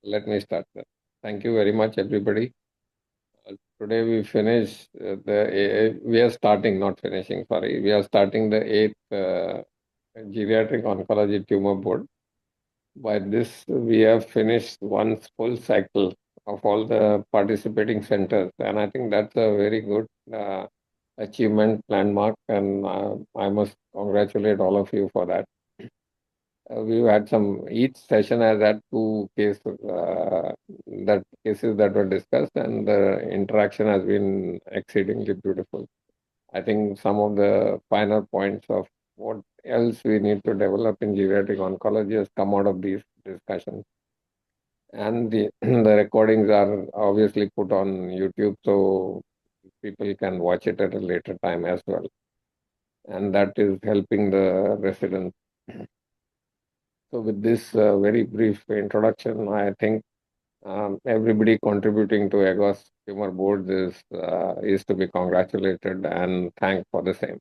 Let me start that. Thank you very much, everybody. Today we finish we are starting, not finishing, sorry. We are starting the eighth Geriatric Oncology Tumor Board. By this, we have finished one full cycle of all the participating centers. And I think that's a very good achievement, landmark. And I must congratulate all of you for that. We've had each session has had two cases that were discussed, and the interaction has been exceedingly beautiful. I think some of the finer points of what else we need to develop in geriatric oncology has come out of these discussions. And the recordings are obviously put on YouTube, so people can watch it at a later time as well. And that is helping the residents. So with this very brief introduction, I think everybody contributing to AGOS Tumor Board is to be congratulated and thanked for the same.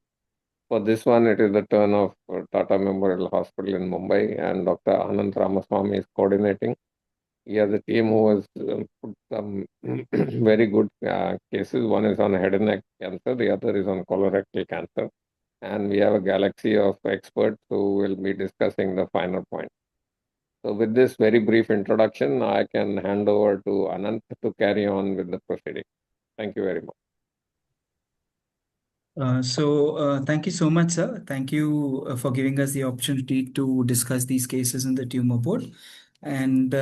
For this one, it is the turn of Tata Memorial Hospital in Mumbai, and Dr. Anant Ramaswamy is coordinating. He has a team who has put some very good cases. One is on head and neck cancer, the other is on colorectal cancer. And we have a galaxy of experts who will be discussing the final point. So with this very brief introduction, I can hand over to Anant to carry on with the proceeding. Thank you very much. Thank you so much, sir. Thank you for giving us the opportunity to discuss these cases in the tumor board. And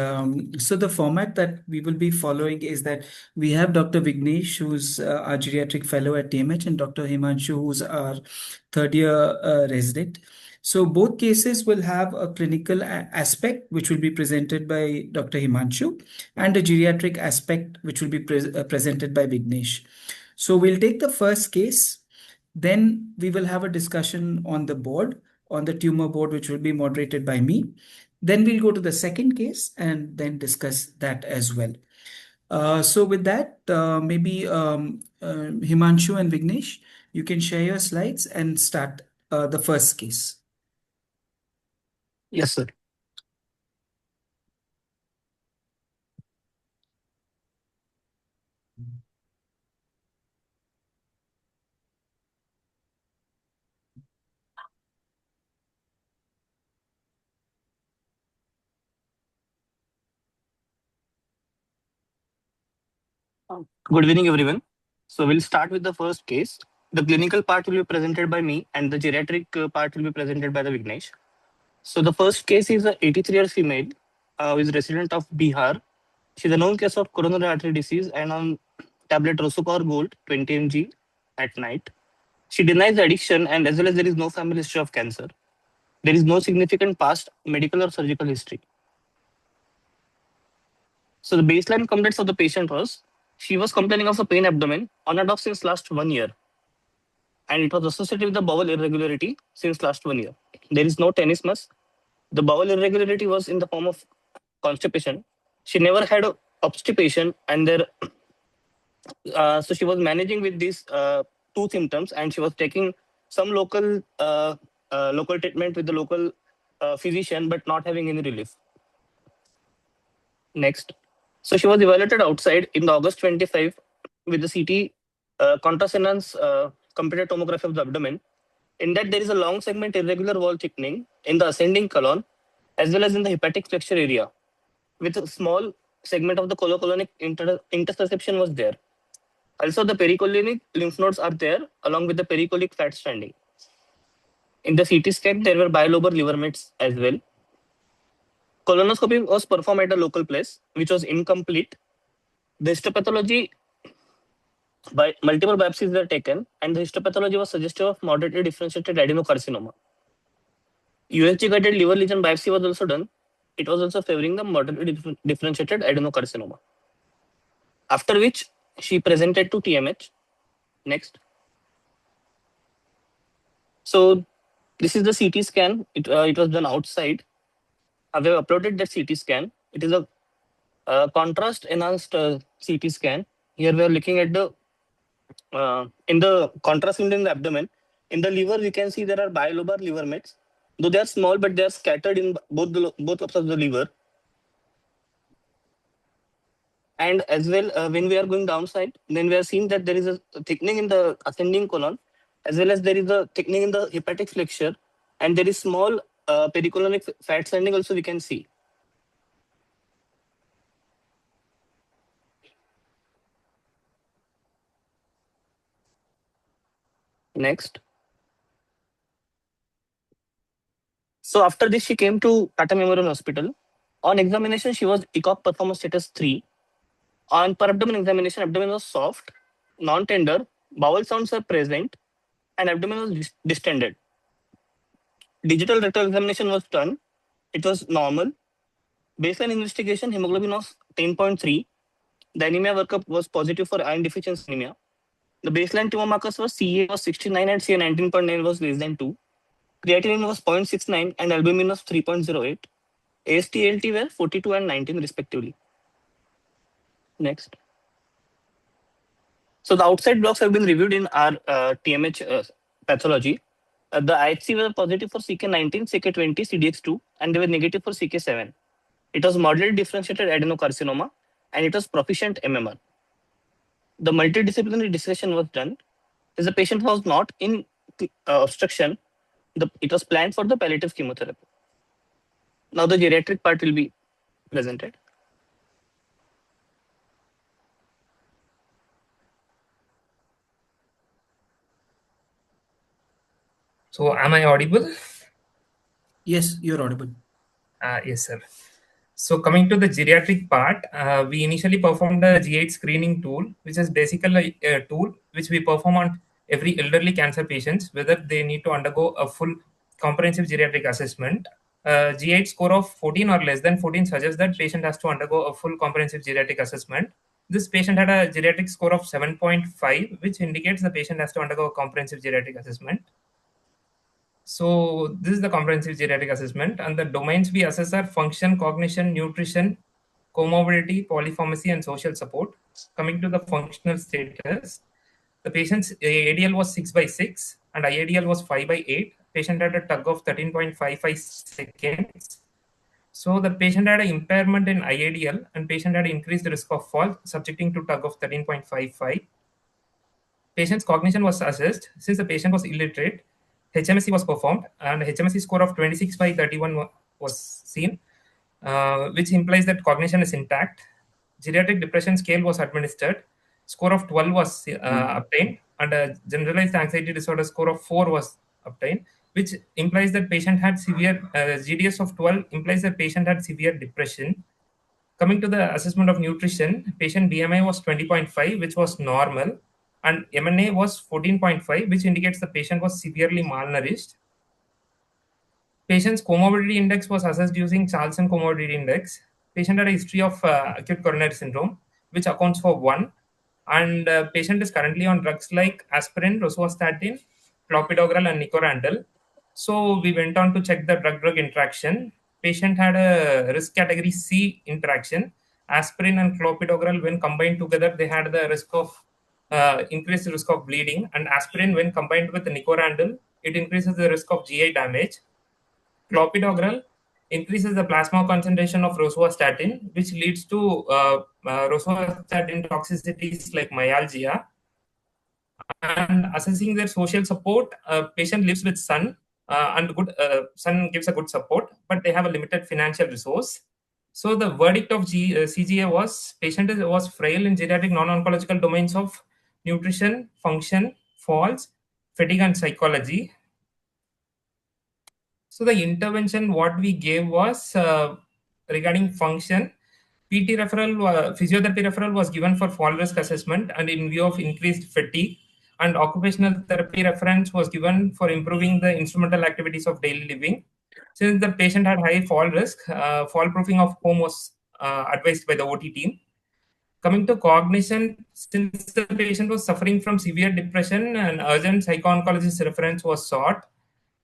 so the format that we will be following is that we have Dr. Vignesh, who's our geriatric fellow at TMH, and Dr. Himanshu, who's our third year resident. So both cases will have a clinical aspect, which will be presented by Dr. Himanshu, and a geriatric aspect, which will be presented by Vignesh. So we'll take the first case. Then we will have a discussion on the board, on the tumor board, which will be moderated by me. Then we'll go to the second case and then discuss that as well. So with that, maybe Himanshu and Vignesh, you can share your slides and start the first case. Yes, sir. Good evening, everyone. So we'll start with the first case. The clinical part will be presented by me, and the geriatric part will be presented by the Vignesh. So the first case is a 83-year female who is resident of Bihar. She's a known case of coronary artery disease and on tablet Rosocor Gold 20 mg at night. She denies the addiction, and as well as there is no family history of cancer. There is no significant past medical or surgical history. So the baseline complaints of the patient was she was complaining of a pain abdomen on and off since last 1 year. And it was associated with the bowel irregularity since last 1 year. There is no tenesmus. The bowel irregularity was in the form of constipation. She never had obstipation, and so she was managing with these two symptoms, and she was taking some local treatment with the local physician, but not having any relief. Next. So she was evaluated outside in August 25 with the CT contrascendence computed tomography of the abdomen. In that, there is a long segment irregular wall thickening in the ascending colon as well as in the hepatic flexure area, with a small segment of the colocolonic interception was there. Also, the pericolonic lymph nodes are there along with the pericolic fat stranding. In the CT scan, there were bilobar liver mets as well. Colonoscopy was performed at a local place, which was incomplete. The histopathology by multiple biopsies were taken, and the histopathology was suggestive of moderately differentiated adenocarcinoma. USG-guided liver lesion biopsy was also done. It was also favoring the moderately differentiated adenocarcinoma. After which she presented to TMH. Next. So this is the CT scan. It was done outside. I have uploaded that CT scan. It is a contrast enhanced CT scan. Here we are looking at the in the contrast in the abdomen. In the liver, we can see there are bilobar liver mets. Though they are small, but they are scattered in both lobes of the liver. And as well, when we are going downside, then we are seeing that there is a thickening in the ascending colon, as well as there is a thickening in the hepatic flexure, and there is small pericolonic fat sending also we can see. Next. So after this, she came to Tata Memorial Hospital. On examination, she was ECOG performance status 3. On per abdomen examination, abdomen was soft, non-tender, bowel sounds are present, and abdomen was distended. Digital rectal examination was done. It was normal. Baseline investigation, hemoglobin was 10.3. The anemia workup was positive for iron deficiency anemia. The baseline tumor markers were CA was 69 and CA 19.9 was less than 2. Creatinine was 0.69 and albumin was 3.08. AST ALT were 42 and 19 respectively. Next. So the outside blocks have been reviewed in our TMH pathology. The IHC were positive for CK19, CK20, CDX2, and they were negative for CK7. It was moderately differentiated adenocarcinoma, and it was proficient MMR. The multidisciplinary discussion was done. As the patient was not in obstruction, it was planned for the palliative chemotherapy. Now the geriatric part will be presented. So am I audible? Yes, you're audible. Yes, sir. So coming to the geriatric part, we initially performed a G8 screening tool, which is basically a tool which we perform on every elderly cancer patients, whether they need to undergo a full comprehensive geriatric assessment. G8 score of 14 or less than 14 suggests that patient has to undergo a full comprehensive geriatric assessment. This patient had a geriatric score of 7.5, which indicates the patient has to undergo a comprehensive geriatric assessment. So this is the comprehensive geriatric assessment, and the domains we assess are function, cognition, nutrition, comorbidity, polypharmacy, and social support. Coming to the functional status, the patient's ADL was 6/6 and IADL was 5/8. Patient had a tug of 13.55 seconds. So the patient had an impairment in IADL and patient had increased risk of fall, subjecting to tug of 13.55. Patient's cognition was assessed. Since the patient was illiterate, HMSC was performed and HMSC score of 26/31 was seen, which implies that cognition is intact. Geriatric depression scale was administered. Score of 12 was obtained, and a generalized anxiety disorder score of 4 was obtained, which implies that patient had severe GDS of 12 implies that patient had severe depression. Coming to the assessment of nutrition, patient BMI was 20.5, which was normal, and MNA was 14.5, which indicates the patient was severely malnourished. Patient's comorbidity index was assessed using Charlson Comorbidity Index. Patient had a history of acute coronary syndrome, which accounts for 1. And patient is currently on drugs like aspirin, rosuvastatin, clopidogrel, and nicorandil. So we went on to check the drug-drug interaction. Patient had a risk category C interaction. Aspirin and clopidogrel, when combined together, they had the risk of increased risk of bleeding. And aspirin, when combined with nicorandil, it increases the risk of GI damage. Clopidogrel increases the plasma concentration of rosuvastatin, which leads to rosuvastatin toxicities like myalgia. And assessing their social support, patient lives with son, and good son gives a good support, but they have a limited financial resource. So the verdict of CGA was patient was frail in geriatric non-oncological domains of nutrition, function, falls, fatigue, and psychology. So the intervention what we gave was regarding function. PT referral, physiotherapy referral was given for fall risk assessment and in view of increased fatigue, and occupational therapy reference was given for improving the instrumental activities of daily living. Since the patient had high fall risk, fall proofing of home was advised by the OT team. Coming to cognition, since the patient was suffering from severe depression, an urgent psycho-oncologist reference was sought.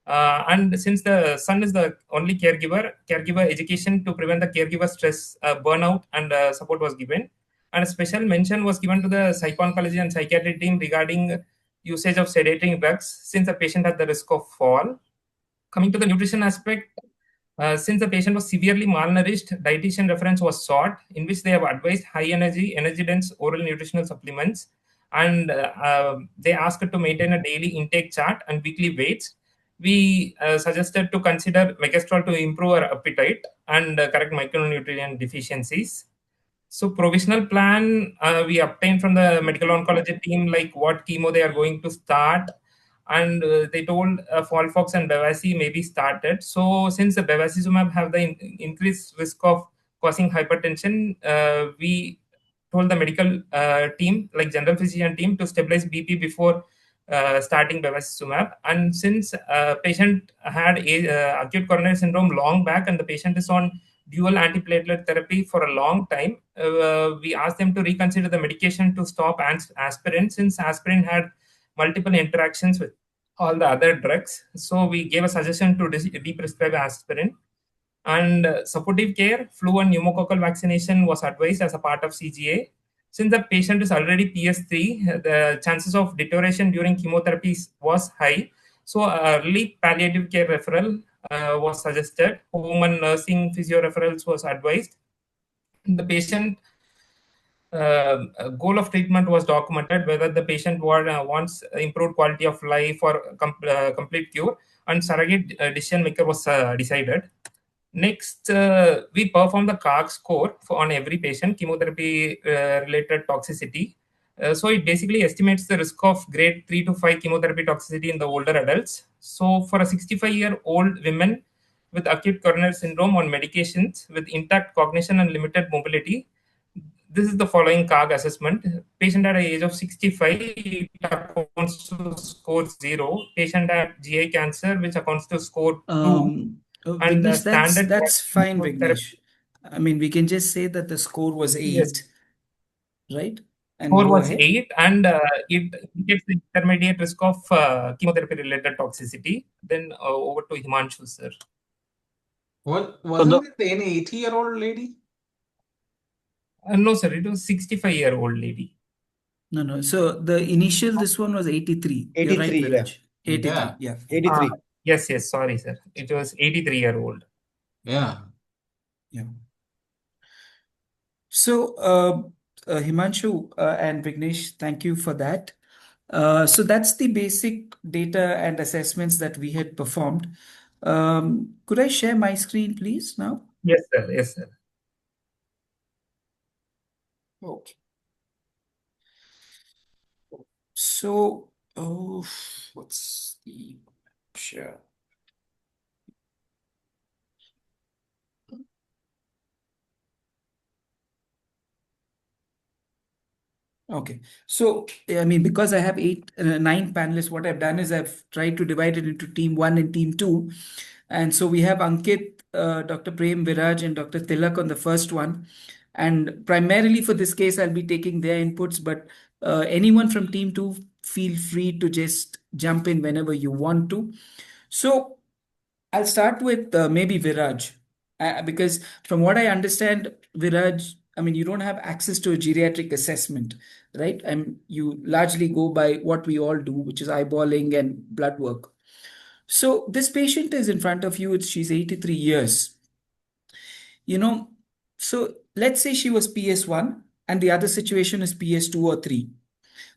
And since the son is the only caregiver education to prevent the caregiver stress, burnout, and support was given. And a special mention was given to the psycho-oncology and psychiatry team regarding usage of sedating drugs, since the patient had the risk of fall. Coming to the nutrition aspect, Since the patient was severely malnourished, dietitian reference was sought, in which they have advised high energy, energy dense oral nutritional supplements, and they asked to maintain a daily intake chart and weekly weights. We suggested to consider megestrol to improve our appetite and correct micronutrient deficiencies. So provisional plan we obtained from the medical oncology team, like what chemo they are going to start, and they told Folfox and Bevacizumab may be started. So since the Bevacizumab have the increased risk of causing hypertension, we told the medical team, like general physician team, to stabilize BP before starting Bevacizumab. And since patient had acute coronary syndrome long back, and the patient is on dual antiplatelet therapy for a long time, we asked them to reconsider the medication to stop aspirin, since aspirin had multiple interactions with all the other drugs. So we gave a suggestion to de-prescribe aspirin. And supportive care, flu and pneumococcal vaccination was advised as a part of CGA. Since the patient is already PS3, the chances of deterioration during chemotherapy was high. So early palliative care referral was suggested. Home and nursing physio referrals was advised. The patient goal of treatment was documented, whether the patient wants improved quality of life or complete cure, and surrogate decision maker was decided. Next, we perform the CARC score on every patient, chemotherapy related toxicity. So it basically estimates the risk of grade 3 to 5 chemotherapy toxicity in the older adults. So for a 65-year-old women with acute coronary syndrome on medications with intact cognition and limited mobility, this is the following CARG assessment. Patient at an age of 65, it accounts to score 0. Patient had GI cancer, which accounts to score 2. And the Vignesh, standard that's fine, Vignesh. therapy, I mean, we can just say that the score was yes, 8, right? And score go was ahead. 8, and it indicates the intermediate risk of chemotherapy-related toxicity. Then over to Himanshu, sir. Well, So wasn't it any 80-year-old lady? No, sir, it was 65-year-old lady. No. So the initial, this one was 83. You're right, 83, yeah. Viraj. 83, yeah. 83. Yes, sorry, sir. It was 83-year-old. Yeah. So, Himanshu and Vignesh, thank you for that. So that's the basic data and assessments that we had performed. Could I share my screen, please, now? Yes, sir. Yes, sir. Okay. So, what's the share? Okay. So, I mean, because I have 9 panelists, what I've done is I've tried to divide it into team 1 and team 2. And so we have Ankit, Dr. Prem, Viraj, and Dr. Tilak on the first one. And primarily for this case, I'll be taking their inputs, but anyone from team 2, feel free to just jump in whenever you want to. So I'll start with maybe Viraj, because from what I understand, Viraj, I mean, you don't have access to a geriatric assessment, right? And you largely go by what we all do, which is eyeballing and blood work. So this patient is in front of you. She's 83 years. So let's say she was PS1 and the other situation is PS2 or 3.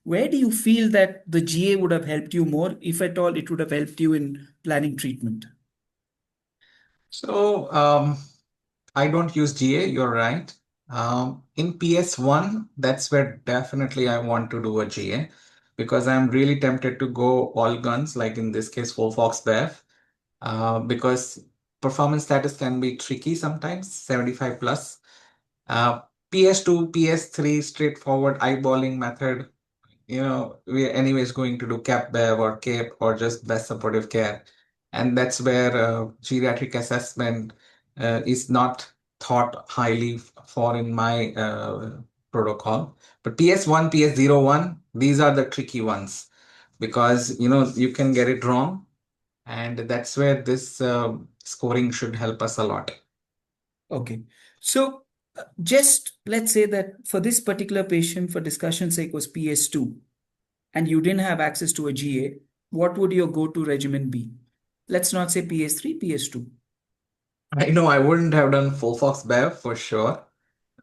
Where do you feel that the GA would have helped you more, if at all it would have helped you in planning treatment? So I don't use GA, you're right. In PS1, that's where definitely I want to do a GA, because I'm really tempted to go all guns, like in this case, Fox Bev, because performance status can be tricky sometimes, 75 plus. PS2, PS3, straightforward eyeballing method, we're anyways going to do cap bev or cape or just best supportive care. And that's where geriatric assessment is not thought highly for in my protocol. But PS1, PS01, these are the tricky ones, because you can get it wrong, and that's where this scoring should help us a lot. Okay. So just let's say that for this particular patient, for discussion's sake, was PS2, and you didn't have access to a GA, what would your go-to regimen be? Let's not say PS3, PS2. I know I wouldn't have done Fofox Bev for sure.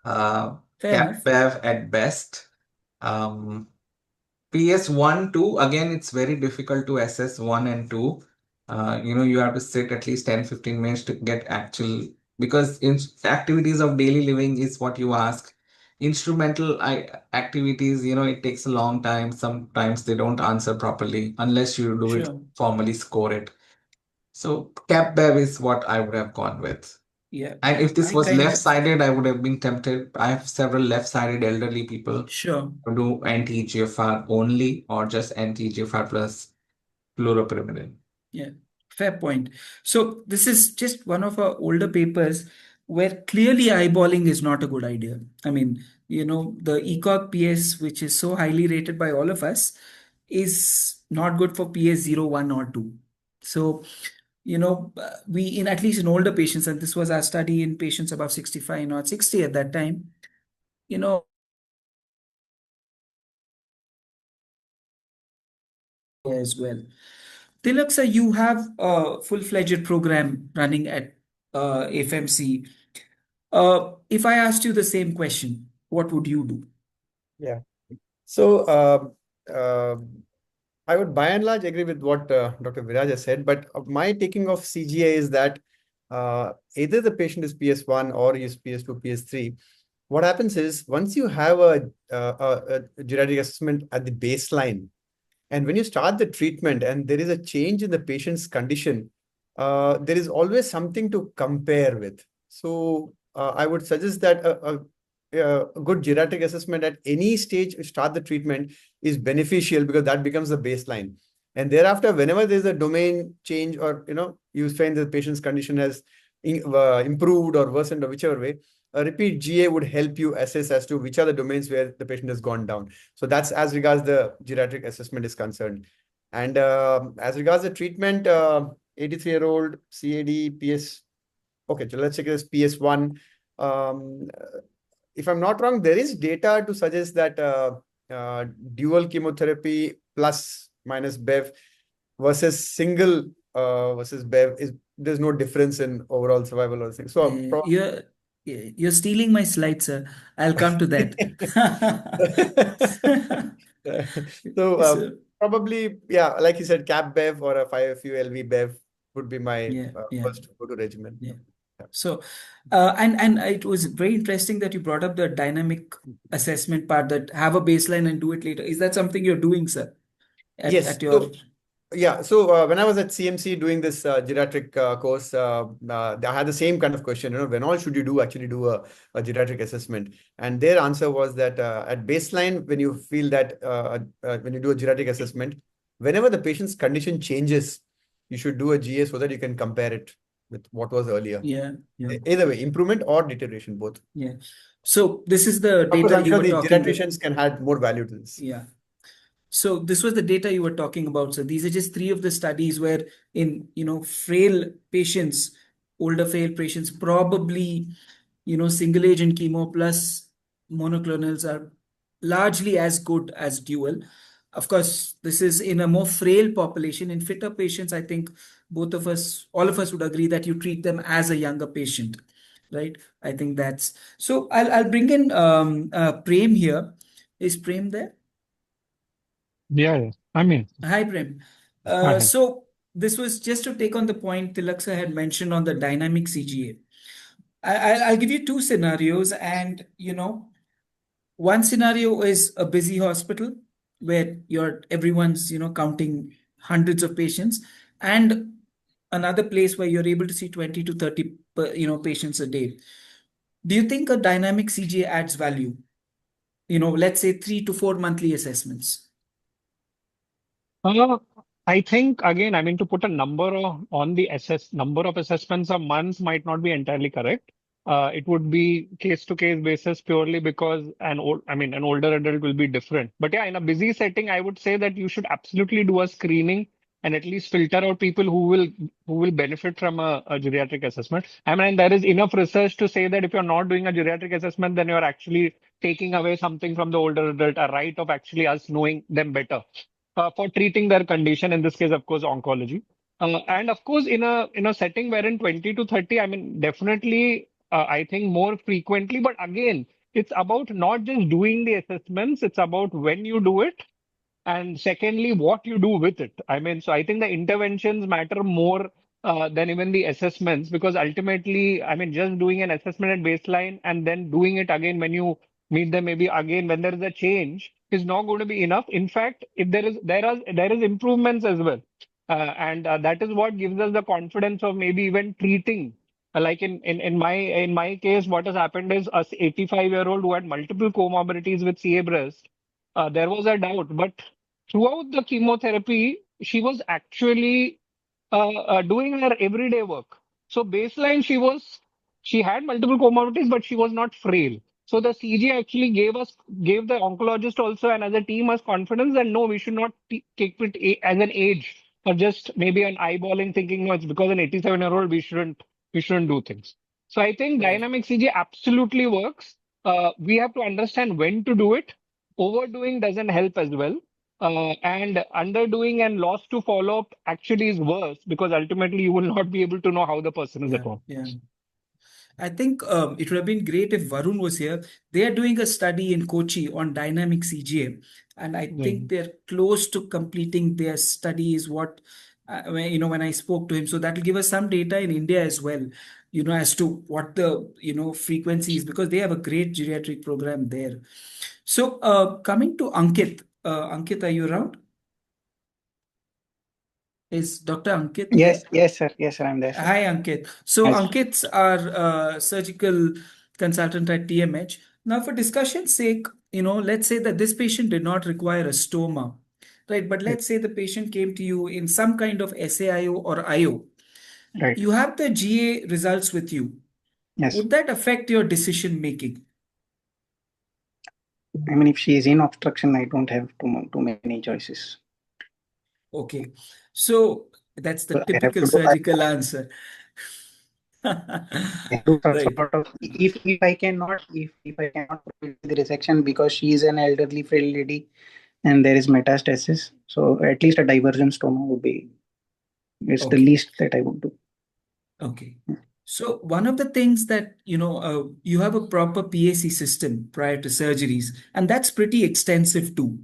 Fair Cap enough. Bev at best. Um, PS1, 2, again, it's very difficult to assess 1 and 2. You have to sit at least 10-15 minutes to get actual, because in activities of daily living is what you ask. Instrumental activities, it takes a long time. Sometimes they don't answer properly unless you do it Sure. formally score it. So Cap Bev is what I would have gone with. Yeah. And if this I was kind of, left-sided, I would have been tempted. I have several left-sided elderly people sure. who do anti-EGFR only or just anti-EGFR plus fluoropyrimidine. Yeah, fair point. So this is just one of our older papers where clearly eyeballing is not a good idea. I mean, the ECOG PS, which is so highly rated by all of us, is not good for PS 0, 1, or 2. So, we in at least in older patients, and this was our study in patients above 65, not 60 at that time, you know, as well. Tilak sir, you have a full-fledged program running at FMC. If I asked you the same question, what would you do? Yeah. So I would by and large agree with what Dr. Viraj has said, but my taking of CGA is that either the patient is PS1 or is PS2, PS3. What happens is once you have a genetic assessment at the baseline, and when you start the treatment and there is a change in the patient's condition, there is always something to compare with. So I would suggest that a good geriatric assessment at any stage to start the treatment is beneficial because that becomes the baseline. And thereafter, whenever there's a domain change or you find the patient's condition has improved or worsened or whichever way, a repeat GA would help you assess as to which are the domains where the patient has gone down. So that's as regards the geriatric assessment is concerned. And as regards the treatment, 83-year-old CAD, PS. Okay, so let's check this PS1. Um, if I'm not wrong, there is data to suggest that dual chemotherapy plus minus BEV versus single versus BEV there's no difference in overall survival or thing. So You're stealing my slides, sir. I'll come to that. so So, probably, yeah, like you said, cap BEV or a 5FU LV BEV would be my yeah. first go-to regimen. Yeah. Yeah. So, and it was very interesting that you brought up the dynamic assessment part, that have a baseline and do it later. Is that something you're doing, sir? Yes. At your So yeah. So when I was at CMC doing this geriatric course, I had the same kind of question. When all should you actually do a geriatric assessment? And their answer was that at baseline, when you feel that when you do a geriatric assessment, whenever the patient's condition changes, you should do a GA so that you can compare it with what was earlier. yeah. Either way, improvement or deterioration, both. Yeah. So this is the Of course, data I'm you sure were the talking about. geriatricians can add more value to this. Yeah. So this was the data you were talking about. So these are just three of the studies where in, frail patients, older frail patients, probably, single agent chemo plus monoclonals are largely as good as dual. Of course, this is in a more frail population. In fitter patients, I think all of us would agree that you treat them as a younger patient, right? I think that's so. I'll bring in Prem here. Is Prem there? Yeah. I mean, Hi, Prem. hi. So this was just to take on the point Tilaksa had mentioned on the dynamic CGA. I'll give you two scenarios, and one scenario is a busy hospital where everyone's counting hundreds of patients, and another place where you're able to see 20 to 30 patients a day. Do you think a dynamic CGA adds value? Let's say 3 to 4 monthly assessments. Uh, I think again, I mean, to put a number on the number of assessments a month might not be entirely correct. It would be case to case basis purely because an older adult will be different. But yeah, in a busy setting, I would say that you should absolutely do a screening and at least filter out people who will benefit from a geriatric assessment. I mean, there is enough research to say that if you're not doing a geriatric assessment, then you're actually taking away something from the older adult, a right of actually us knowing them better for treating their condition, in this case, of course, oncology. And of course, in a setting wherein 20 to 30, I mean, definitely, I think more frequently. But again, it's about not just doing the assessments, it's about when you do it, and secondly, what you do with it. I mean, so I think the interventions matter more than even the assessments, because ultimately, I mean, just doing an assessment at baseline and then doing it again when you meet them, maybe again when there is a change, is not going to be enough. In fact, if there is improvements as well, and that is what gives us the confidence of maybe even treating. Like in my case, what has happened is a 85-year-old who had multiple comorbidities with CA breast. There was a doubt, but throughout the chemotherapy, she was actually doing her everyday work. So baseline, she had multiple comorbidities, but she was not frail. So the CG actually gave the oncologist also and as a team us confidence that no, we should not take it as an age or just maybe an eyeballing thinking no, it's because an 87-year-old we shouldn't do things. So I think Right. dynamic CG absolutely works. We have to understand when to do it. Overdoing doesn't help as well. And underdoing and loss to follow up actually is worse because ultimately you will not be able to know how the person is at Yeah, home. yeah. I think it would have been great if Varun was here. They are doing a study in Kochi on dynamic CGA, and I think they're close to completing their study. Is what when I spoke to him. So that will give us some data in India as well. As to what the frequencies, because they have a great geriatric program there. So coming to Ankit, Ankit, are you around? Is Dr. Ankit there? Yes, sir, I'm there, sir. Hi, Ankit. So, Yes. Ankit's our surgical consultant at TMH. Now, for discussion's sake, let's say that this patient did not require a stoma, right? But let's say the patient came to you in some kind of SAIO or IO. Right. You have the GA results with you. Yes. Would that affect your decision making? I mean, if she is in obstruction, I don't have too many choices. Okay. So, that's the So I have typical to do. surgical answer. I do some Right. sort of if I cannot proceed with the resection because she is an elderly frail lady and there is metastasis, so at least a diversion stoma would be is the Okay. least that I would do. Okay. So one of the things that, you have a proper PAC system prior to surgeries, and that's pretty extensive too.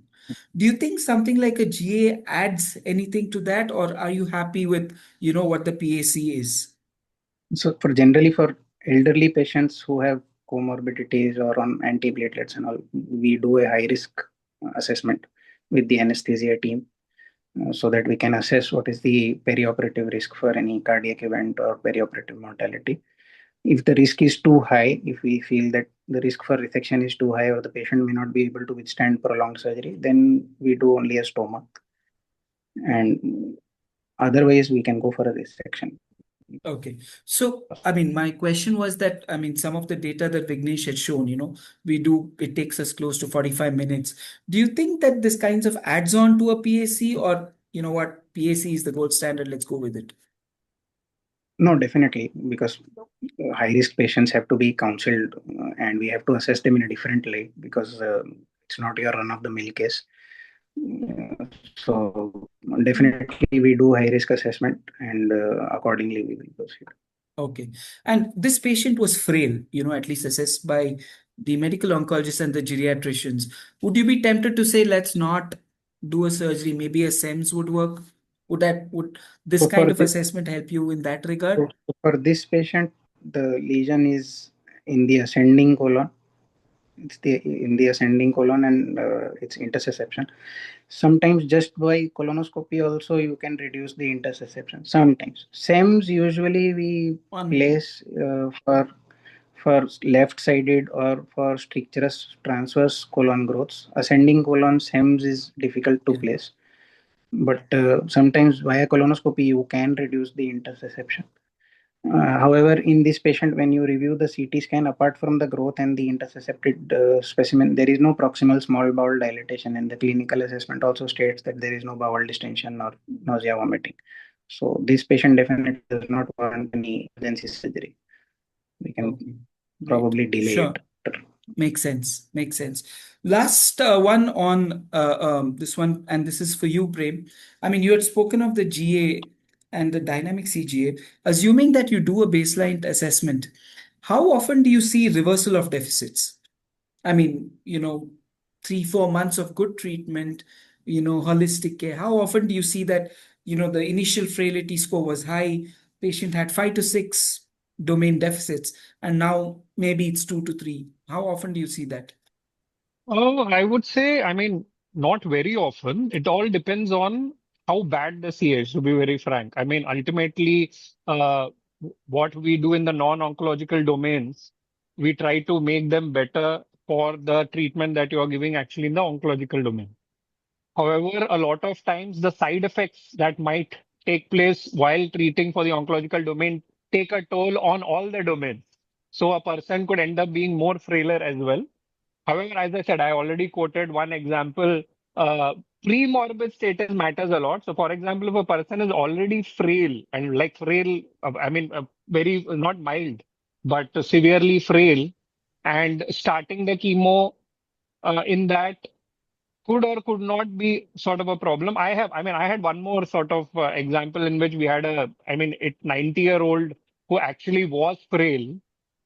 Do you think something like a GA adds anything to that, or are you happy with, what the PAC is? So for elderly patients who have comorbidities or on antiplatelets and all, we do a high risk assessment with the anesthesia team so that we can assess what is the perioperative risk for any cardiac event or perioperative mortality. If the risk is too high, if we feel that the risk for resection is too high or the patient may not be able to withstand prolonged surgery, then we do only a stoma. And otherwise, we can go for a resection. Okay. So, I mean, my question was that, I mean, some of the data that Vignesh had shown, it takes us close to 45 minutes. Do you think that this kinds of adds on to a PAC, or, what, PAC is the gold standard, let's go with it? No, definitely, because high risk patients have to be counseled and we have to assess them in a different light because it's not your run of the mill case. So definitely we do high risk assessment and accordingly we will proceed. Okay. And this patient was frail, at least assessed by the medical oncologists and the geriatricians. Would you be tempted to say, let's not do a surgery? Maybe a SEMS would work? Would this So kind of assessment help you in that regard? for this patient, the lesion is in the ascending colon. It's in the ascending colon and it's intersusception. Sometimes just by colonoscopy also you can reduce the intersusception. Sometimes SEMS usually we place for left-sided or for stricturous transverse colon growths. Ascending colon SEMS is difficult to place, but sometimes via colonoscopy you can reduce the intersusception. However, in this patient, when you review the CT scan, apart from the growth and the intersuscepted specimen, there is no proximal small bowel dilatation, and the clinical assessment also states that there is no bowel distension or nausea vomiting. So this patient definitely does not warrant any emergency surgery. We can probably delay Sure. it. Makes sense. Makes sense. Last one on this one, and this is for you, Prem. I mean, you had spoken of the GA and the dynamic CGA, assuming that you do a baseline assessment, how often do you see reversal of deficits? I mean, 3-4 months of good treatment, holistic care. How often do you see that, the initial frailty score was high, patient had 5 to 6 domain deficits, and now maybe it's 2 to 3. How often do you see that? Oh, I would say, I mean, not very often. It all depends on how bad the CA is, to be very frank. I mean, ultimately, uh, what we do in the non-oncological domains, we try to make them better for the treatment that you are giving actually in the oncological domain. However, a lot of times the side effects that might take place while treating for the oncological domain take a toll on all the domains. So a person could end up being more frailer as well. However, as I said, I already quoted one example. Uh, Pre-morbid status matters a lot. So, for example, if a person is already frail and like frail, I mean, very not mild, but severely frail, and starting the chemo in that could or could not be sort of a problem. I had one more sort of example in which we had a 90-year-old who actually was frail,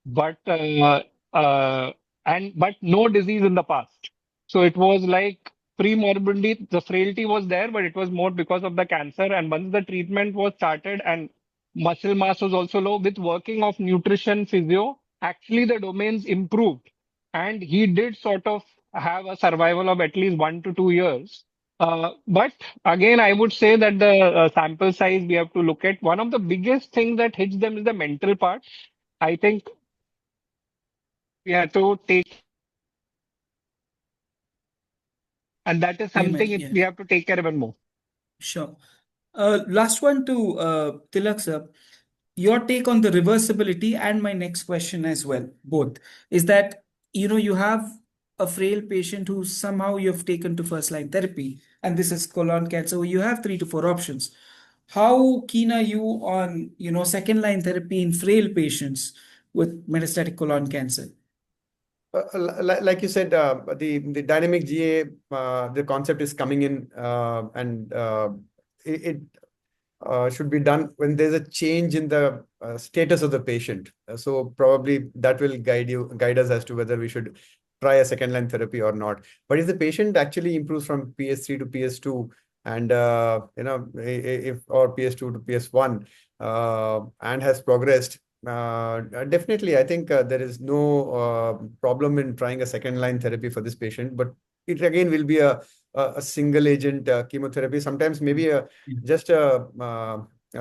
but uh, but no disease in the past. So it was like pre-morbidity, the frailty was there, but it was more because of the cancer. And once the treatment was started and muscle mass was also low, with working of nutrition, physio, actually the domains improved. And he did sort of have a survival of at least 1 to 2 years. But again, I would say that the sample size we have to look at. One of the biggest things that hits them is the mental part. I think we have to take, and that is something Yeah. we have to take care even more. Sure. Last one to Tilak sir. Your take on the reversibility and my next question as well, both, is that you have a frail patient who somehow you've taken to first line therapy, and this is colon cancer. You have 3 to 4 options. How keen are you on second line therapy in frail patients with metastatic colon cancer? Like you said, the dynamic GA, the concept is coming in, and it should be done when there's a change in the status of the patient. So probably that will guide us as to whether we should try a second line therapy or not. But if the patient actually improves from PS3 to PS2, and if or PS2 to PS1, and has progressed, definitely I think there is no problem in trying a second line therapy for this patient. But it again will be a single agent chemotherapy. Sometimes maybe just a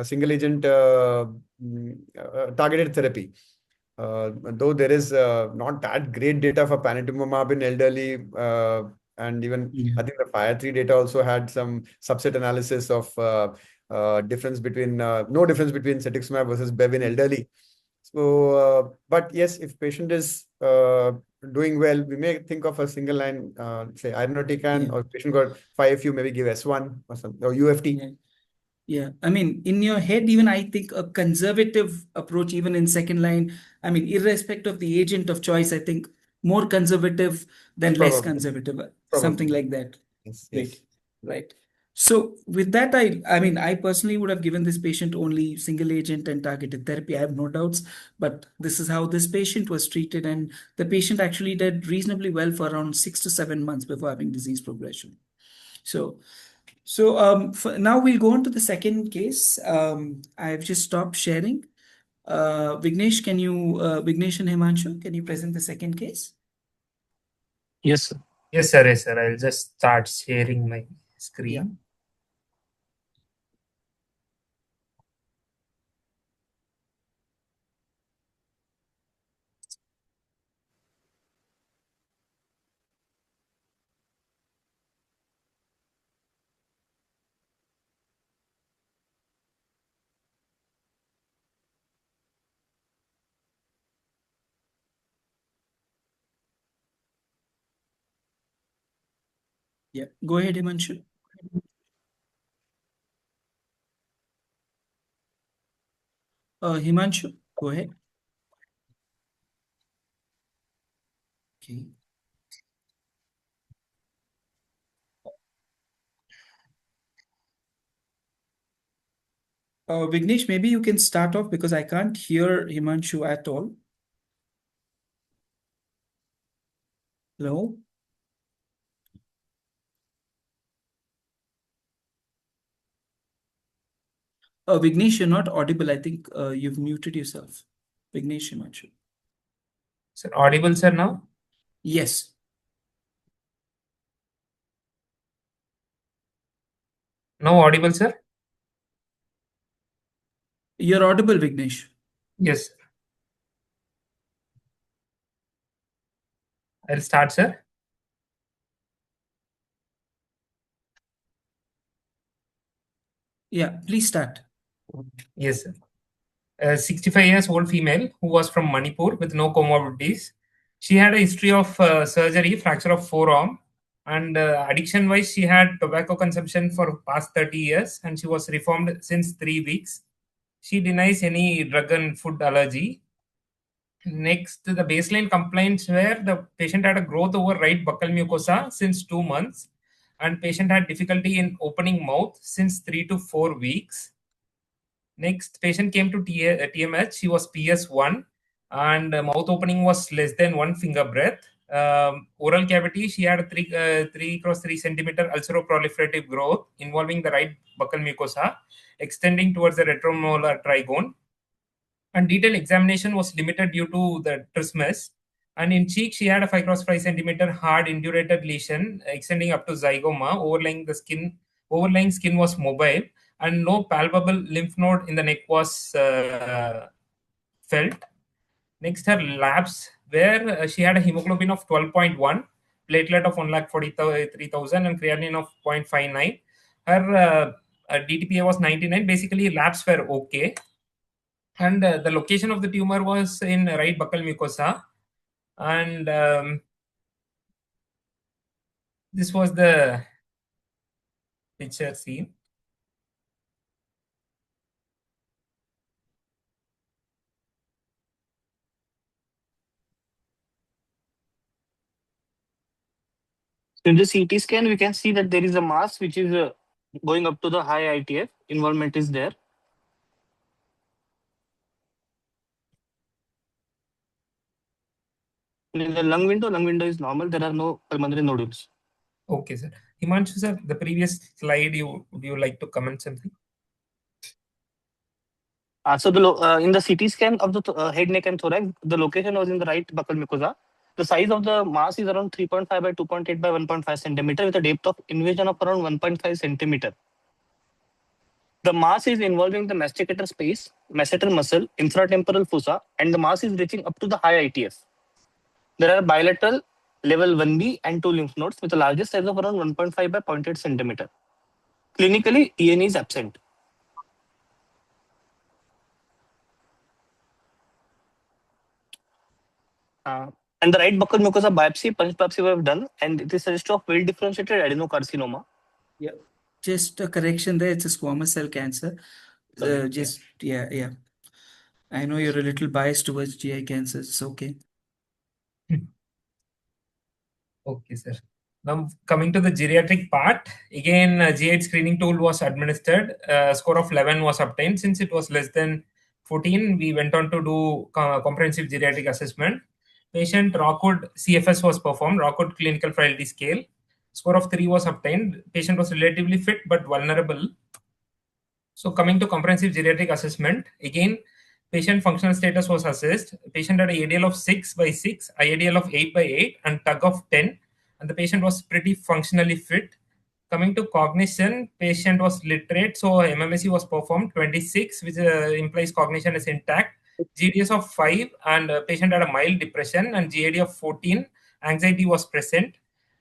single agent targeted therapy. Though there is not that great data for panitumumab in elderly, and even I think the Fire 3 data also had some subset analysis of difference between no difference between cetuximab versus Bev in elderly. So, but yes, if patient is doing well, we may think of a single line, say irinotecan, or patient got 5FU, maybe give S1 or some, or UFT. Yeah, I mean, in your head, even I think a conservative approach, even in second line, I mean, irrespective of the agent of choice, I think more conservative than less conservative, something like that. Yes, Right, right. So with that, I mean, I personally would have given this patient only single agent and targeted therapy. I have no doubts, but this is how this patient was treated, and the patient actually did reasonably well for around 6 to 7 months before having disease progression. So now we'll go on to the second case. I've just stopped sharing. Vignesh, Vignesh and Himanshu, can you present the second case? Yes, sir. Yes, sir. Yes, sir. I'll just start sharing my screen. Yeah, go ahead, Himanshu. Himanshu, go ahead. Okay. Vignesh, maybe you can start off because I can't hear Himanshu at all. Hello? Vignesh, you're not audible. I think you've muted yourself. Vignesh, Himanshu. Sir, audible, sir, now? Yes. Now audible, sir? You're audible, Vignesh. Yes. I'll start, sir. Yeah, please start. Yes, sir. A 65 years old female who was from Manipur with no comorbidities. She had a history of surgery, fracture of forearm, and addiction wise, she had tobacco consumption for past 30 years and she was reformed since 3 weeks. She denies any drug and food allergy. Next, the baseline complaints were the patient had a growth over right buccal mucosa since 2 months, and patient had difficulty in opening mouth since 3 to 4 weeks. Next, patient came to TMH. He was PS1, and mouth opening was less than 1 finger breadth. Oral cavity, she had a 3 x 3 centimeter ulceroproliferative growth involving the right buccal mucosa, extending towards the retromolar trigone. And detailed examination was limited due to the trismus. And in cheek, she had a 5 x 5 centimeter hard indurated lesion extending up to zygoma, overlying skin was mobile, and no palpable lymph node in the neck was felt. Next, her labs, where she had a hemoglobin of 12.1, platelet of 1,43,000, and creatinine of 0.59. Her DTPA was 99. Basically, labs were okay. And the location of the tumor was in right buccal mucosa. And this was the picture seen. In the CT scan, we can see that there is a mass which is going up to the high ITF. Involvement is there. In the lung window is normal. There are no pulmonary nodules. Okay, sir. Himanshu, sir, the previous slide, would you like to comment something? So in the CT scan of the head, neck, and thorax, the location was in the right buccal mucosa. The size of the mass is around 3.5 by 2.8 by 1.5 centimeter with a depth of invasion of around 1.5 centimeter. The mass is involving the masticator space, masseter muscle, infratemporal fossa, and the mass is reaching up to the high ITF. There are bilateral level 1B and 2 lymph nodes with the largest size of around 1.5 by 0.8 centimeter. Clinically, ENE is absent. And the right buccal mucosa biopsy, punch biopsy we have done, and it is suggestive of well-differentiated adenocarcinoma. Yeah, just a correction there. It's a squamous cell cancer. Yeah. I know you're a little biased towards GI cancer. It's okay. Okay, sir. Now, coming to the geriatric part, again, G8 screening tool was administered. Score of 11 was obtained. Since it was less than 14, we went on to do comprehensive geriatric assessment. Patient Rockwood CFS was performed, Rockwood Clinical Frailty Scale. Score of 3 was obtained. Patient was relatively fit but vulnerable. So coming to comprehensive geriatric assessment, again, patient functional status was assessed. Patient had a ADL of 6 by 6, IADL of 8 by 8, and TUG of 10. And the patient was pretty functionally fit. Coming to cognition, patient was literate, so MMSE was performed 26, which implies cognition is intact. GDS of 5, and patient had a mild depression, and GAD of 14. Anxiety was present.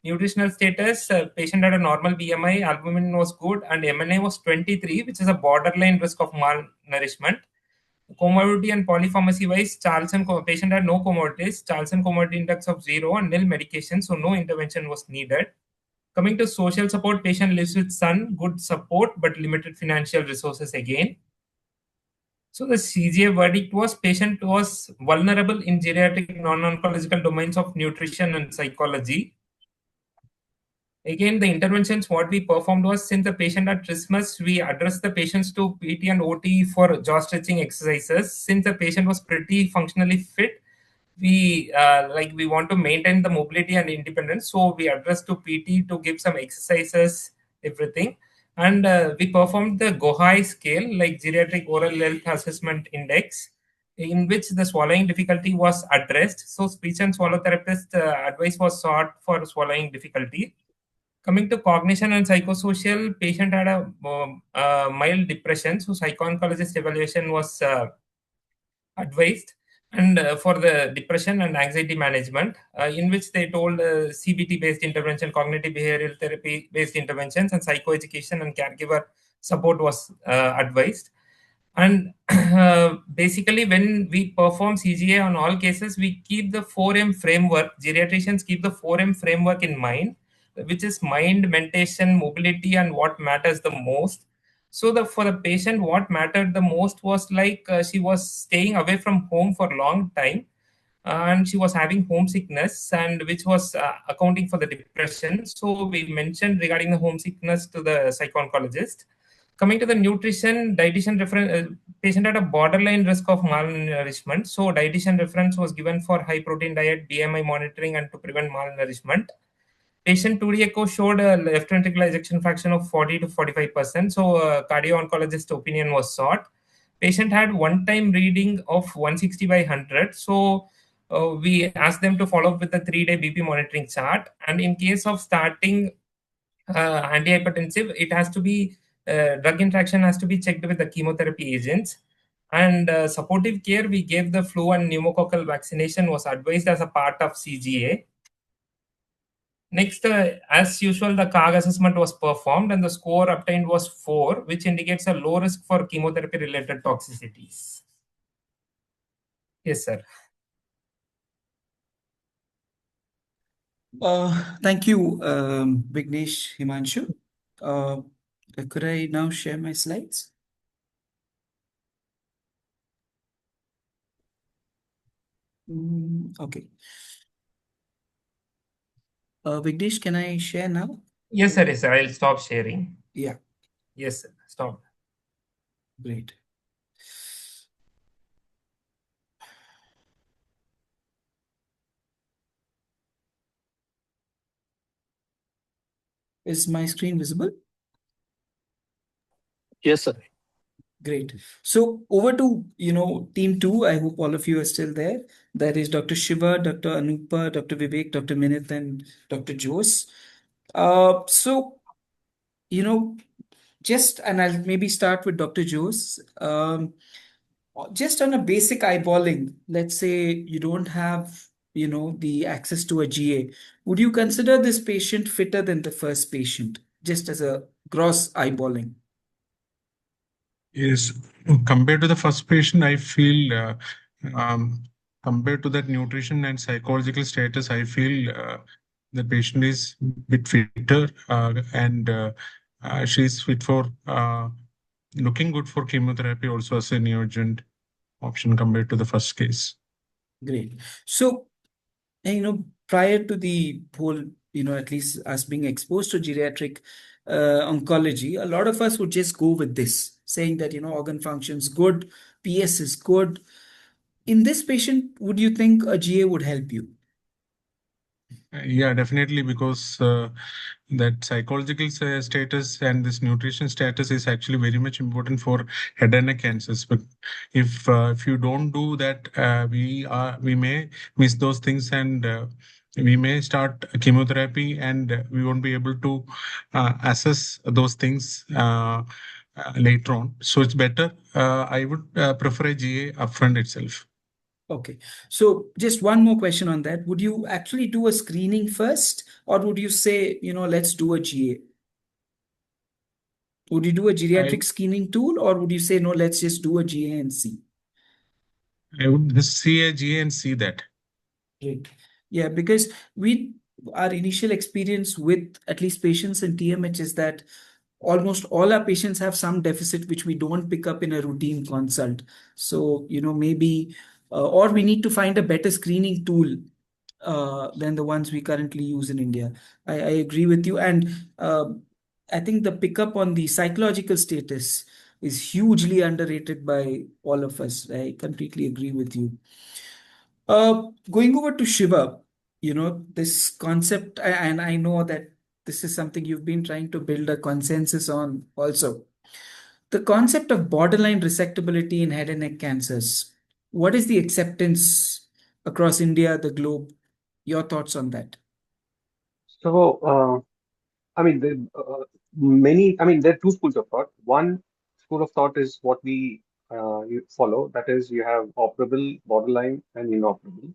Nutritional status, patient had a normal BMI, albumin was good, and MNA was 23, which is a borderline risk of malnourishment. Comorbidity and polypharmacy wise, patient had no comorbidities, Charlson comorbidity index of 0 and nil medication, so no intervention was needed. Coming to social support, patient lives with son, good support, but limited financial resources again. So the CGA verdict was patient was vulnerable in geriatric non-oncological domains of nutrition and psychology. Again, the interventions what we performed was, since the patient had trismus, we addressed the patients to PT and OT for jaw stretching exercises. Since the patient was pretty functionally fit, we want to maintain the mobility and independence, so we addressed to PT to give some exercises, everything. And we performed the GOHI scale, like Geriatric Oral Health Assessment Index, in which the swallowing difficulty was addressed. So speech and swallow therapist advice was sought for swallowing difficulty. Coming to cognition and psychosocial, patient had a mild depression, so psycho-oncologist evaluation was advised, and for the depression and anxiety management, in which they told CBT based intervention, cognitive behavioral therapy based interventions, and psychoeducation and caregiver support was advised. And basically, when we perform CGA on all cases, we keep the 4M framework. Geriatricians keep the 4M framework in mind, which is mind, mentation, mobility, and what matters the most. So for the patient, what mattered the most was like she was staying away from home for a long time, and she was having homesickness, and which was accounting for the depression. So we mentioned regarding the homesickness to the psycho-oncologist. Coming to the nutrition, dietitian reference, patient had a borderline risk of malnourishment. So dietitian reference was given for high protein diet, BMI monitoring, and to prevent malnourishment. Patient 2D echo showed a left ventricular ejection fraction of 40 to 45%. So cardio-oncologist opinion was sought. Patient had one-time reading of 160 by 100. So we asked them to follow up with the 3-day BP monitoring chart. And in case of starting antihypertensive, it has to be drug interaction has to be checked with the chemotherapy agents. And supportive care, we gave the flu and pneumococcal vaccination was advised as a part of CGA. Next, as usual, the CAG assessment was performed and the score obtained was 4, which indicates a low risk for chemotherapy-related toxicities. Yes, sir. Thank you, Vignesh, Himanshu. Could I now share my slides? Okay. Vignesh, can I share now? Yes, sir. Yes, sir. I'll stop sharing. Yeah. Yes, sir. Stop. Great. Is my screen visible? Yes, sir. Great. So over to, team 2. I hope all of you are still there. That is Dr. Shiva, Dr. Anupa, Dr. Vivek, Dr. Minit, and Dr. Jose. So, and I'll maybe start with Dr. Jose. Just on a basic eyeballing, let's say you don't have, the access to a GA. Would you consider this patient fitter than the first patient, just as a gross eyeballing? Yes, compared to the first patient, I feel compared to that nutrition and psychological status, I feel the patient is a bit fitter and she's fit for looking good for chemotherapy also as a neoadjuvant option compared to the first case. Great. So, prior to the whole, at least us being exposed to geriatric oncology, a lot of us would just go with this, saying that, organ function's good, PS is good. In this patient, would you think a GA would help you? Yeah, definitely, because that psychological status and this nutrition status is actually very much important for head and neck cancers. But if you don't do that, we may miss those things, and we may start chemotherapy, and we won't be able to assess those things later on. So it's better. I would prefer a GA upfront itself. Okay. So just one more question on that. Would you actually do a screening first, or would you say, let's do a GA? Would you do a geriatric screening tool, or would you say, no, let's just do a GA and see? I would just see a GA and see that. Great. Yeah, because our initial experience with at least patients in TMH is that almost all our patients have some deficit which we don't pick up in a routine consult. So, maybe, or we need to find a better screening tool than the ones we currently use in India. I agree with you. And I think the pickup on the psychological status is hugely underrated by all of us. I completely agree with you. Going over to Shiva, this concept, and I know that this is something you've been trying to build a consensus on also. The concept of borderline resectability in head and neck cancers. What is the acceptance across India, the globe? Your thoughts on that? So, I mean, there are two schools of thought. One school of thought is what we you follow. That is, you have operable, borderline, and inoperable,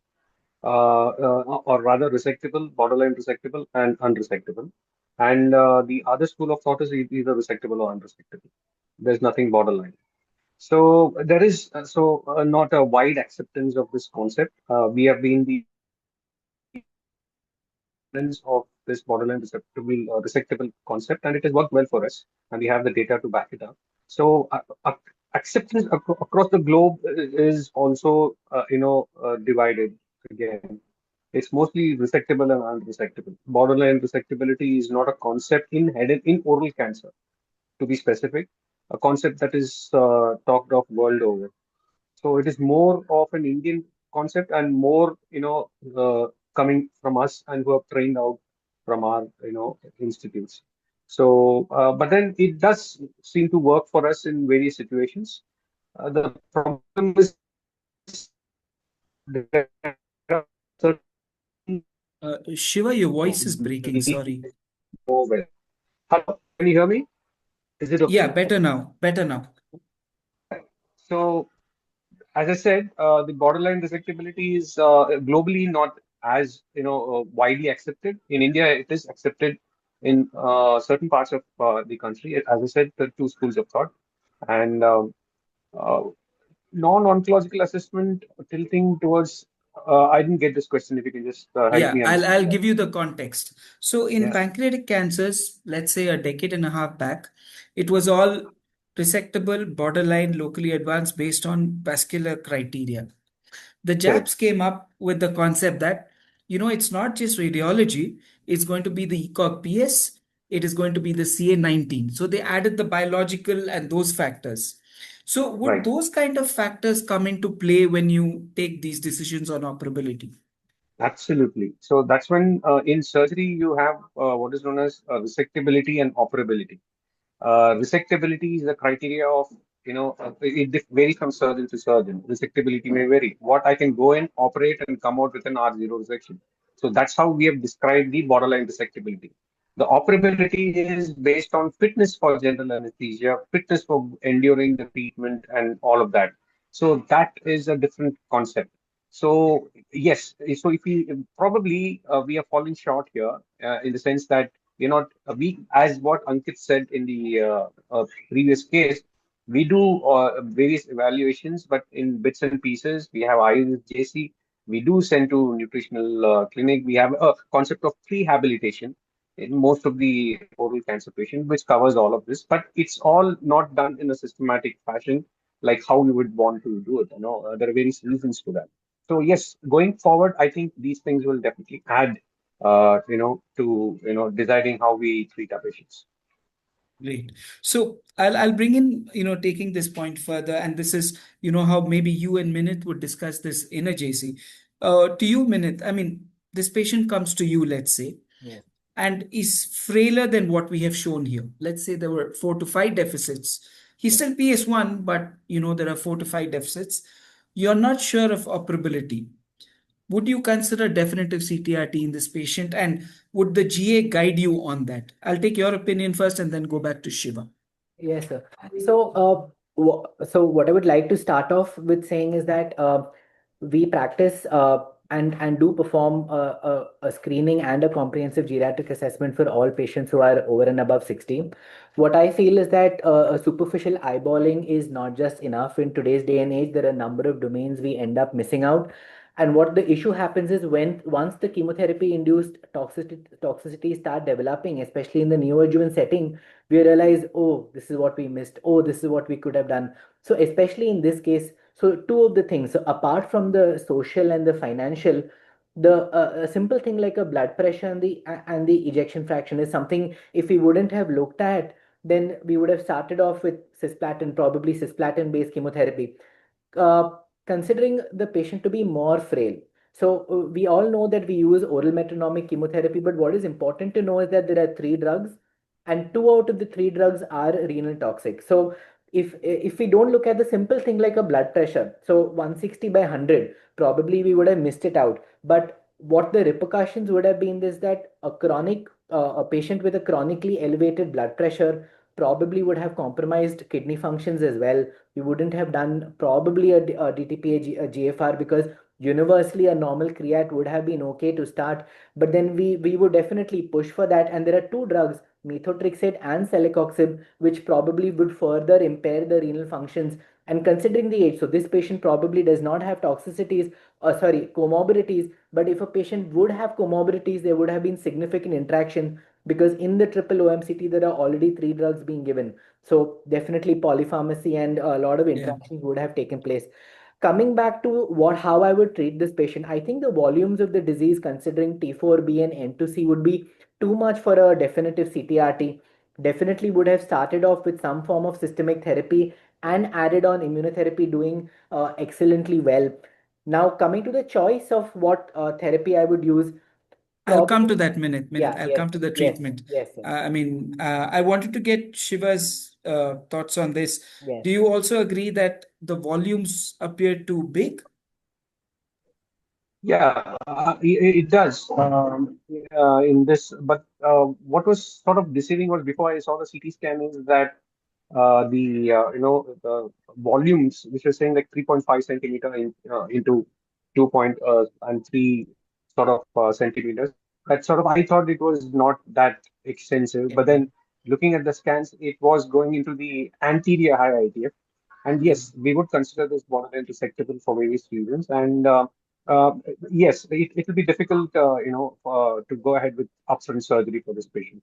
or rather resectable, borderline resectable, and unresectable. And the other school of thought is either resectable or unresectable. There's nothing borderline. So there is not a wide acceptance of this concept. We have been the of this borderline resectable concept, and it has worked well for us, and we have the data to back it up. So acceptance across the globe is also divided again. It's mostly resectable and unresectable. Borderline resectability is not a concept in oral cancer, to be specific, a concept that is talked of world over. So it is more of an Indian concept and more, coming from us and who have trained out from our, institutes. So, but then it does seem to work for us in various situations. The problem is there are certain Shiva, your voice is breaking. Sorry. well. Hello, can you hear me? Is it okay? Yeah, better now. Better now. So, as I said, the borderline resectability is globally not as widely accepted. In India, it is accepted in certain parts of the country. As I said, the two schools of thought, and uh, non-oncological assessment tilting towards. I didn't get this question. If you can just help Yeah, me I'll understand that. give you the context. So in Yes. pancreatic cancers, let's say a decade and a half back, it was all resectable, borderline, locally advanced based on vascular criteria. The Correct. Japs came up with the concept that, it's not just radiology, it's going to be the ECOG PS, it is going to be the CA19. So they added the biological and those factors. So would Right. those kind of factors come into play when you take these decisions on operability? Absolutely. So that's when in surgery you have what is known as resectability and operability. Resectability is the criteria of, varies from surgeon to surgeon. Resectability may vary. What I can go in, operate, and come out with an R0 resection. So that's how we have described the borderline resectability. The operability is based on fitness for general anesthesia, fitness for enduring the treatment, and all of that. So that is a different concept. So yes, so if we probably we are falling short here in the sense that we're not we as what Ankit said in the previous case, we do various evaluations, but in bits and pieces. We have IS JC. We do send to nutritional clinic. We have a concept of rehabilitation in most of the oral cancer patients, which covers all of this. But it's all not done in a systematic fashion, like how we would want to do it. There are various reasons to that. So yes, going forward, I think these things will definitely add to deciding how we treat our patients. Great. So I'll bring in, taking this point further, and this is, how maybe you and Minit would discuss this in a JC. To you, Minit, I mean, this patient comes to you, let's say, Yes. and is frailer than what we have shown here. Let's say there were 4 to 5 deficits. He's still PS1, but there are 4 to 5 deficits. You're not sure of operability. Would you consider definitive CTRT in this patient, and would the GA guide you on that? I'll take your opinion first and then go back to Shiva. Yes, sir. So, so what I would like to start off with saying is that we practice and do perform a screening and a comprehensive geriatric assessment for all patients who are over and above 60. What I feel is that a superficial eyeballing is not just enough in today's day and age. There are a number of domains we end up missing out. And what the issue happens is when once the chemotherapy induced toxicity start developing, especially in the neoadjuvant setting, we realize, oh, this is what we missed. Oh, this is what we could have done. So especially in this case, so two of the things. So apart from the social and the financial, A simple thing like a blood pressure and the ejection fraction is something, if we wouldn't have looked at, then we would have started off with cisplatin, probably cisplatin based chemotherapy, uh, considering the patient to be more frail. So we all know that we use oral metronomic chemotherapy, but what is important to know is that there are 3 drugs, and 2 out of the 3 drugs are renal toxic. So if we don't look at the simple thing like a blood pressure, so 160/100, probably we would have missed it out. But what the repercussions would have been is that a patient with a chronically elevated blood pressure probably would have compromised kidney functions as well. We wouldn't have done probably a DTP, a GFR, because universally a normal creat would have been okay to start, but then we would definitely push for that. And there are 2 drugs, methotrexate and celecoxib, which probably would further impair the renal functions. And considering the age, so this patient probably does not have toxicities, comorbidities, but if a patient would have comorbidities, there would have been significant interaction, because in the triple OMCT there are already 3 drugs being given. So definitely polypharmacy and a lot of interactions would have taken place. Coming back to how I would treat this patient, I think the volumes of the disease, considering T4B and N2C, would be too much for a definitive CTRT. Definitely would have started off with some form of systemic therapy and added on immunotherapy, doing excellently well. Now, coming to the choice of what therapy I would use, I'll come to probably, that minute. yeah, I'll yes, come to the yes, treatment. yes, yes, I wanted to get Shiva's thoughts on this. yes. Do you also agree that the volumes appear too big? Yeah, it does in this. But what was sort of deceiving was before I saw the CT scan is that the volumes which were saying like 3.5 centimeter into 2.3 sort of centimeters. That sort of I thought it was not that extensive, but then looking at the scans, it was going into the anterior high ITF. And yes, we would consider this borderline resectable for various reasons. And uh, yes, it will be difficult, to go ahead with upfront surgery for this patient.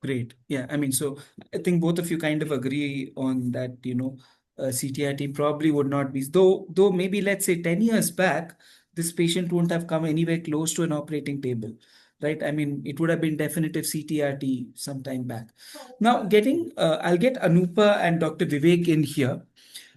Great. Yeah, so I think both of you kind of agree on that, CTIT probably would not be, though maybe let's say 10 years back, this patient wouldn't have come anywhere close to an operating table, right? It would have been definitive CTRT some time back. Now, I'll get Anupa and Dr. Vivek in here.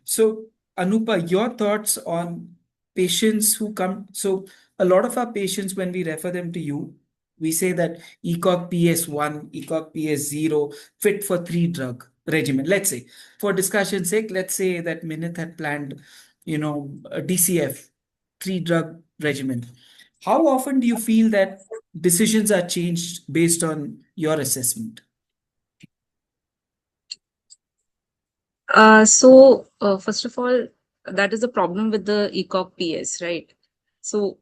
So, Anupa, your thoughts on patients who come. So, a lot of our patients, when we refer them to you, we say that ECOG PS1, ECOG PS0, fit for 3-drug regimen. Let's say, for discussion's sake, let's say that Minit had planned, a DCF, 3-drug regimen. How often do you feel that decisions are changed based on your assessment? First of all, that is a problem with the ECOG PS, right? So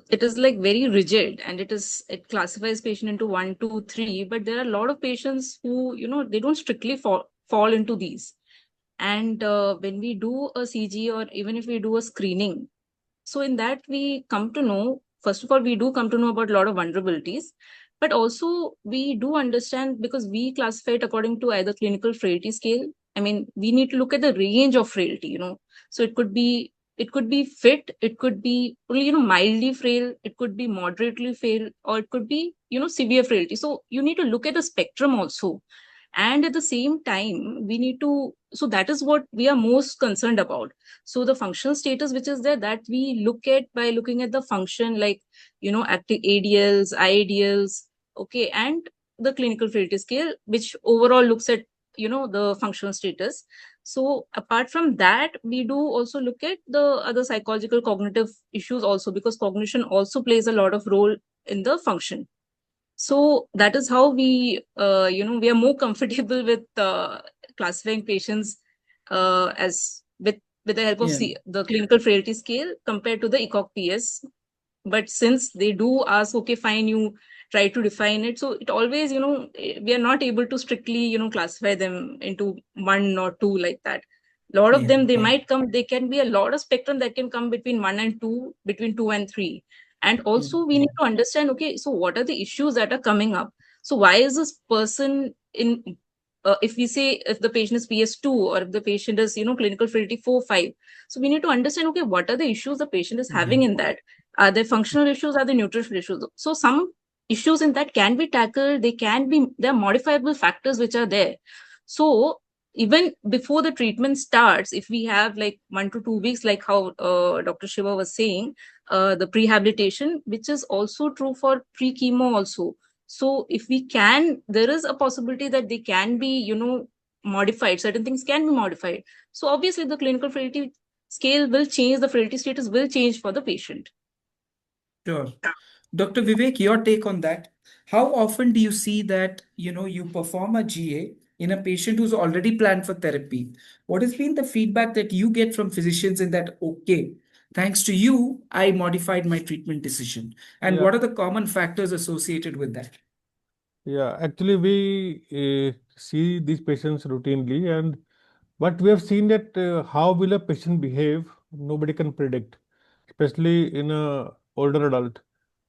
it is like very rigid, and it classifies patient into 1, 2, 3, but there are a lot of patients who, they don't strictly fall into these. And when we do a CG, or even if we do a screening, so in that we come to know, first of all, we do come to know about a lot of vulnerabilities, but also we do understand, because we classify it according to either clinical frailty scale. We need to look at the range of frailty, So it could be fit, it could be only, mildly frail, it could be moderately frail, or it could be, severe frailty. So you need to look at the spectrum also. And at the same time, so that is what we are most concerned about. So the functional status, which is there, that we look at by looking at the function, like, active ADLs, IADLs, okay, and the clinical frailty scale, which overall looks at, the functional status. So apart from that, we do also look at the other psychological cognitive issues also, because cognition also plays a lot of role in the function. So that is how we are more comfortable with classifying patients as with the help of the clinical frailty scale compared to the ECOG PS. But since they do ask, okay, fine, you try to define it. So it always, we are not able to strictly, classify them into 1 or 2 like that. A lot of them, they can be a lot of spectrum that can come between 1 and 2, between 2 and 3. And also we need to understand, okay, so what are the issues that are coming up? So why is this person if we say if the patient is PS2 or if the patient is, clinical frailty 4, 5. So we need to understand, okay, what are the issues the patient is having in that? Are there functional issues? Are there nutritional issues? So some issues in that can be tackled. There are modifiable factors which are there. So even before the treatment starts, if we have like 1 to 2 weeks, like how Dr. Shiva was saying, the prehabilitation, which is also true for pre-chemo also. So if we can, there is a possibility that they can be, modified. Certain things can be modified. So obviously the clinical frailty scale will change, the frailty status will change for the patient. Sure. Dr. Vivek, your take on that. How often do you see that, you perform a GA in a patient who's already planned for therapy? What has been the feedback that you get from physicians in that, okay, thanks to you, I modified my treatment decision? And Yeah. what are the common factors associated with that? Yeah, actually, we see these patients routinely, and but we have seen that how will a patient behave, nobody can predict, especially in a older adult.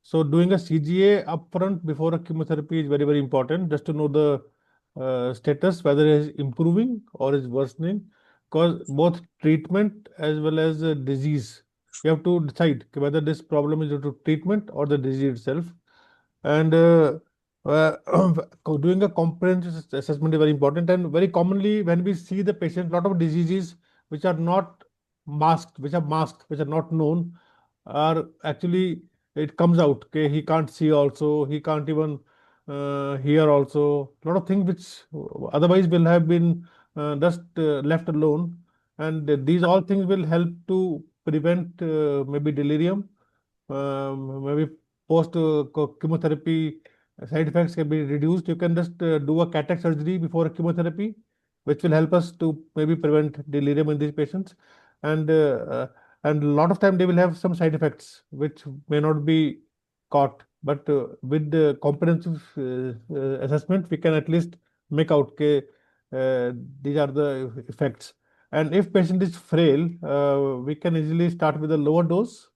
So doing a CGA upfront before a chemotherapy is very, very important, just to know the status, whether it is improving or is worsening, because both treatment as well as disease, you have to decide whether this problem is due to treatment or the disease itself. And uh, doing a comprehensive assessment is very important. And very commonly, when we see the patient, a lot of diseases which are not masked, which are not known, are actually, it comes out. Okay, he can't see also, he can't even hear also. A lot of things which otherwise will have been just left alone. And these all things will help to prevent maybe delirium, maybe post chemotherapy side effects can be reduced. You can just do a cataract surgery before chemotherapy, which will help us to maybe prevent delirium in these patients. And and a lot of time they will have some side effects which may not be caught, but with the comprehensive assessment, we can at least make out, okay, these are the effects. And if patient is frail, we can easily start with a lower dose,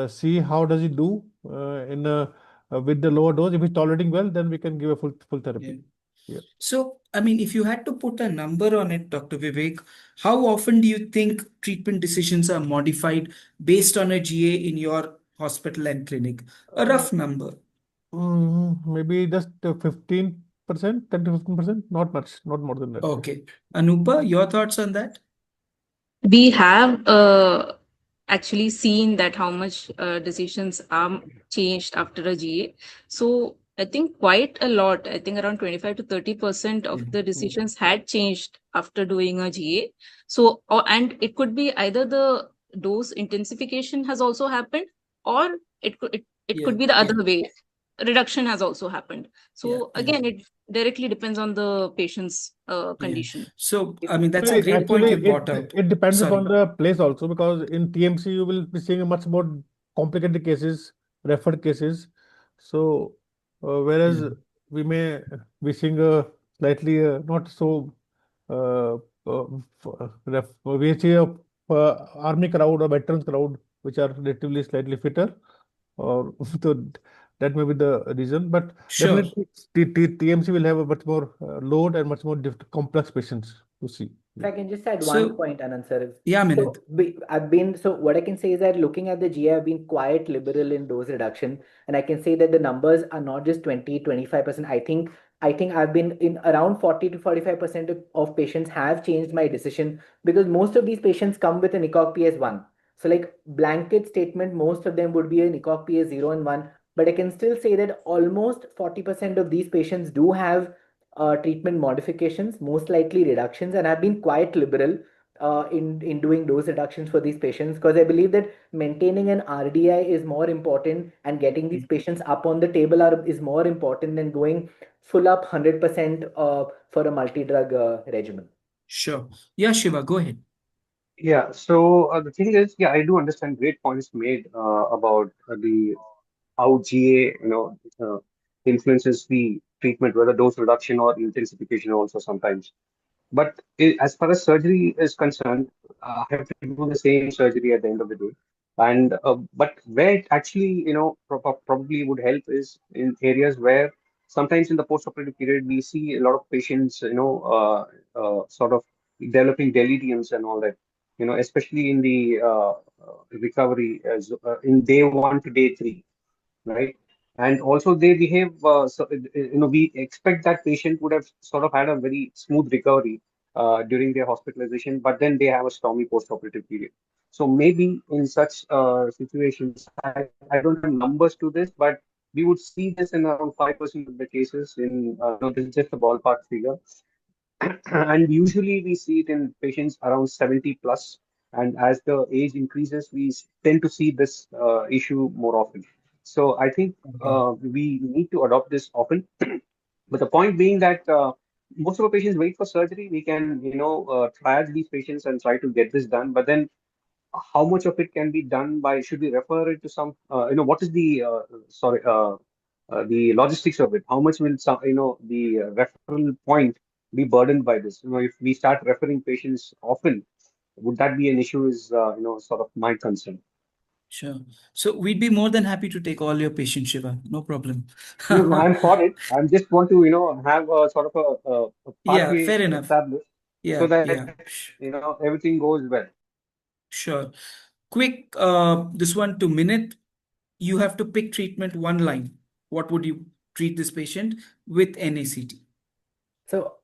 see how does he do in with the lower dose. If he's tolerating well, then we can give a full therapy. Yeah. So, I mean, if you had to put a number on it, Dr. Vivek, how often do you think treatment decisions are modified based on a GA in your hospital and clinic? A rough number. Maybe just 15%, 10 to 15%, not much, not more than that. Okay. Anupa, your thoughts on that? We have actually seen that how much decisions are changed after a GA. So I think quite a lot. I think around 25 to 30% of the decisions had changed after doing a GA. So, and it could be either the dose intensification has also happened, or it could be the other way. Reduction has also happened. So again, it directly depends on the patient's condition. So, I mean, that's a great point you brought out. It depends Sorry. upon the place also, because in TMC you will be seeing much more complicated cases, referred cases. So whereas we may be seeing a slightly not so we see a army crowd or veterans crowd which are relatively slightly fitter, or so that may be the reason. But Sure. definitely TMC will have a much more load and much more complex patients to see. If I can just add So- one point, Anant sir. Yeah, Minit. So what I can say is that looking at the GA, I've been quite liberal in dose reduction, and I can say that the numbers are not just 20, 25%. I think I've been in around 40 to 45% of patients have changed my decision, because most of these patients come with an ECOG PS1. So like blanket statement, most of them would be an ECOG PS 0 and 1, but I can still say that almost 40% of these patients do have treatment modifications, most likely reductions, and I've been quite liberal in doing dose reductions for these patients, because I believe that maintaining an RDI is more important, and getting these patients up on the table is more important than going full up 100% for a multi-drug regimen. Sure. Yeah, Shiva, go ahead. Yeah, so the thing is, yeah, I do understand great points made about the how GA, influences the treatment, whether dose reduction or intensification also sometimes. But as far as surgery is concerned, I have to do the same surgery at the end of the day. And but where it actually, probably would help is in areas where sometimes in the post-operative period, we see a lot of patients, sort of developing deliriums and all that, especially in the recovery in day 1 to day 3, right? And also they behave, we expect that patient would have sort of had a very smooth recovery during their hospitalization, but then they have a stormy post-operative period. So maybe in such situations, I don't have numbers to this, but we would see this in around 5% of the cases. This is just a ballpark figure. And usually we see it in patients around 70 plus. And as the age increases, we tend to see this issue more often. So I think we need to adopt this often. But the point being that most of our patients wait for surgery. We can, triage these patients and try to get this done. But then how much of it can be done by, should we refer it to some, what is the, the logistics of it? How much will some, the referral point be burdened by this? If we start referring patients often, would that be an issue is, sort of my concern. Sure. So we'd be more than happy to take all your patients, Shiva. No problem. No, I'm for it. I just want to, have a sort of a Yeah, pathway fair enough. established so Yeah, that, yeah. everything goes well. Sure. Quick, this one to Minit. You have to pick treatment one line. What would you treat this patient with NACT? So,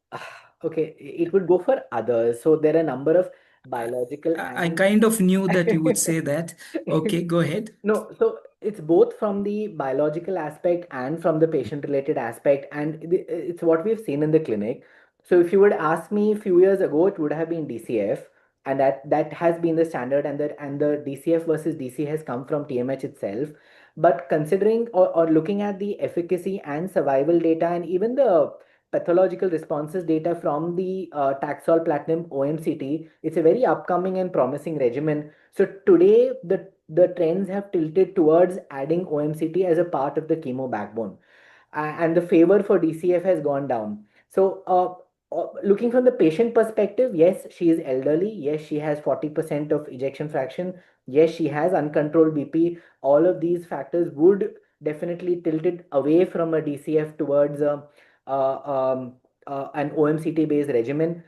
okay, it would go for others. So there are a number of biological I and kind of knew that you would say that. Okay, go ahead. No, so it's both from the biological aspect and from the patient-related aspect, and it's what we've seen in the clinic. So if you would ask me a few years ago, it would have been DCF, and that has been the standard, and the DCF versus DC has come from TMH itself. But considering or looking at the efficacy and survival data, and even the pathological responses data from the Taxol Platinum OMCT, it's a very upcoming and promising regimen. So today, the trends have tilted towards adding OMCT as a part of the chemo backbone, and the favor for DCF has gone down. So, looking from the patient perspective, yes, she is elderly. Yes, she has 40% of ejection fraction. Yes, she has uncontrolled BP. All of these factors would definitely tilt it away from a DCF towards an OMCT based regimen.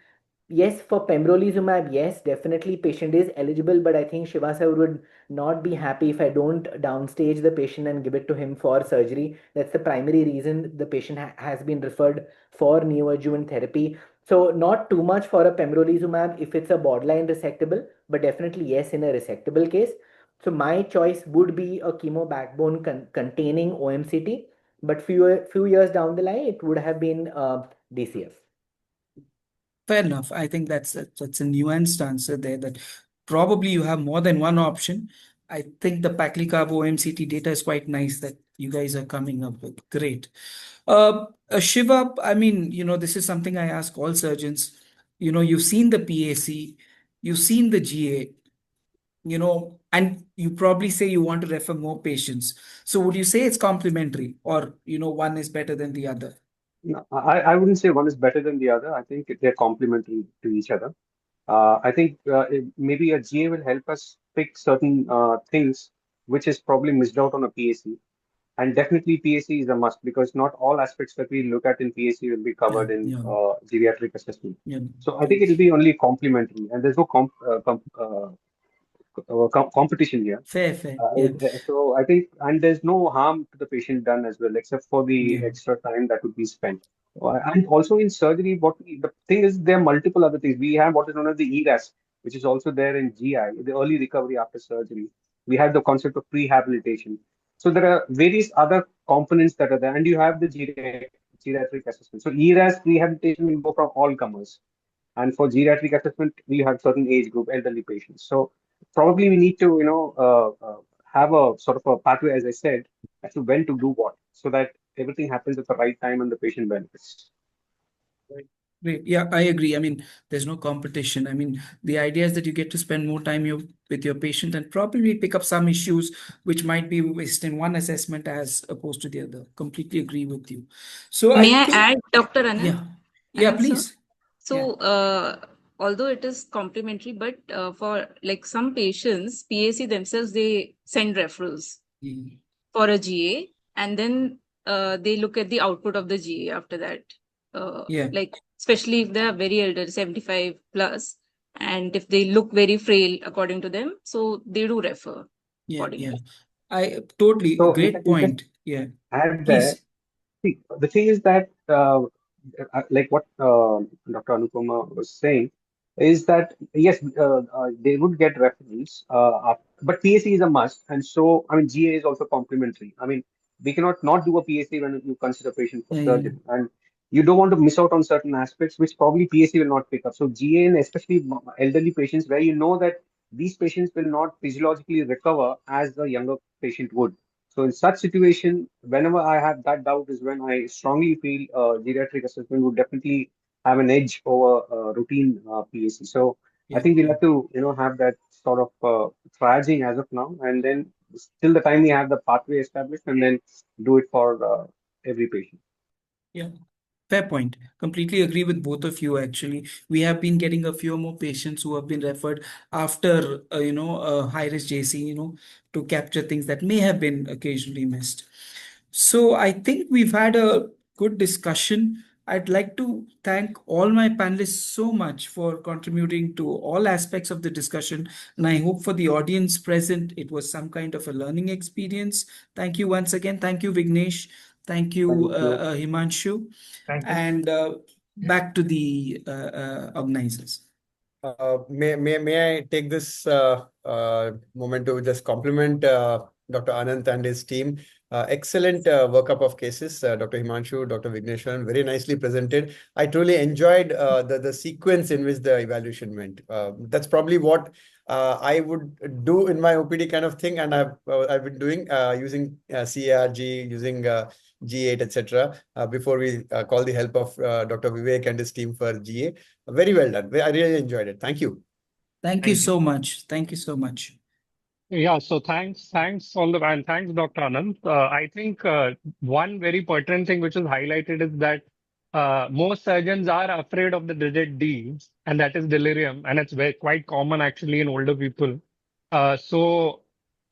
Yes, for pembrolizumab, yes, definitely patient is eligible, but I think Shiva sir would not be happy if I don't downstage the patient and give it to him for surgery. That's the primary reason the patient has been referred for neoadjuvant therapy. So not too much for a pembrolizumab if it's a borderline resectable, but definitely yes in a resectable case. So my choice would be a chemo backbone containing OMCT, but few years down the line, it would have been DCF. Fair enough. I think that's a nuanced answer there, that probably you have more than one option. I think the Paclitaxel OMCT data is quite nice that you guys are coming up with. Great. Shiva, I mean, this is something I ask all surgeons. You've seen the PAC, you've seen the GA, and you probably say you want to refer more patients. So would you say it's complementary, or, one is better than the other? No, I wouldn't say one is better than the other. I think they're complementary to each other. I think maybe a GA will help us pick certain things which is probably missed out on a PAC. And definitely PAC is a must because not all aspects that we look at in PAC will be covered in geriatric assessment. So I think it will be only complementary, and there's no competition here. Fair. Yeah. So I think, and there's no harm to the patient done as well, except for the extra time that would be spent. And also in surgery, the thing is, there are multiple other things. We have what is known as the ERAS, which is also there in GI, the early recovery after surgery. We have the concept of prehabilitation. So there are various other components that are there, and you have the geriatric assessment. So ERAS prehabilitation will go from all comers. And for geriatric assessment, we have certain age group, elderly patients. So probably we need to, have a sort of a pathway, as I said, as to when to do what, so that everything happens at the right time and the patient benefits. Great. Yeah, I agree. I mean, there's no competition. I mean, the idea is that you get to spend more time with your patient and probably pick up some issues which might be missed in one assessment as opposed to the other. Completely agree with you. So May I add, Dr. Anant? Yeah, Anant, please. Sir? So, although it is complementary, but for like some patients, PAC themselves, they send referrals for a GA, and then they look at the output of the GA after that. Yeah. Like, especially if they are very elder, 75 plus, and if they look very frail according to them, so they do refer Yeah, accordingly. yeah. I totally So if I great can just point. Yeah, add there, please. see, the thing is that, like what Dr. Anupama was saying, is that yes, they would get referrals, but PAC is a must, and so I mean GA is also complementary. I mean we cannot not do a PAC when you consider patient for Yeah, yeah, surgery, and you don't want to miss out on certain aspects which probably PAC will not pick up. So GA, and especially elderly patients, where you know that these patients will not physiologically recover as the younger patient would. So in such situation, whenever I have that doubt is when I strongly feel geriatric assessment would definitely have an edge over routine PAC. So I yeah, think we'll yeah. have to, have that sort of triaging as of now, and then till the time we have the pathway established, and then do it for every patient. Yeah. Fair point. Completely agree with both of you, actually. We have been getting a few more patients who have been referred after, high-risk JC, to capture things that may have been occasionally missed. So I think we've had a good discussion. I'd like to thank all my panelists so much for contributing to all aspects of the discussion. And I hope for the audience present, it was some kind of a learning experience. Thank you once again. Thank you, Vignesh. Thank you, Thank you. Himanshu. Thank you. And back to the organizers. May I take this moment to just compliment Dr. Anant and his team. Excellent workup of cases, Dr. Himanshu, Dr. Vigneshwaran, very nicely presented. I truly enjoyed the sequence in which the evaluation went. That's probably what I would do in my OPD kind of thing, and I've been doing using CARG, using G8, etc. Before we call the help of Dr. Vivek and his team for GA. Very well done. I really enjoyed it. Thank you. Thank you so much. Thank you so much. Yeah, so thanks all the and thanks, Dr. Anand. I think one very pertinent thing which is highlighted is that most surgeons are afraid of the digit D, and that is delirium, and it's quite common actually in older people. So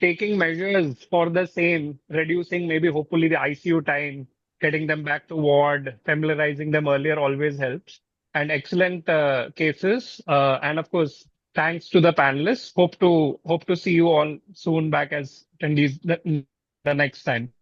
taking measures for the same, reducing maybe hopefully the ICU time, getting them back to ward, familiarizing them earlier always helps. And excellent cases, and of course thanks to the panelists. Hope to see you all soon back as attendees the next time.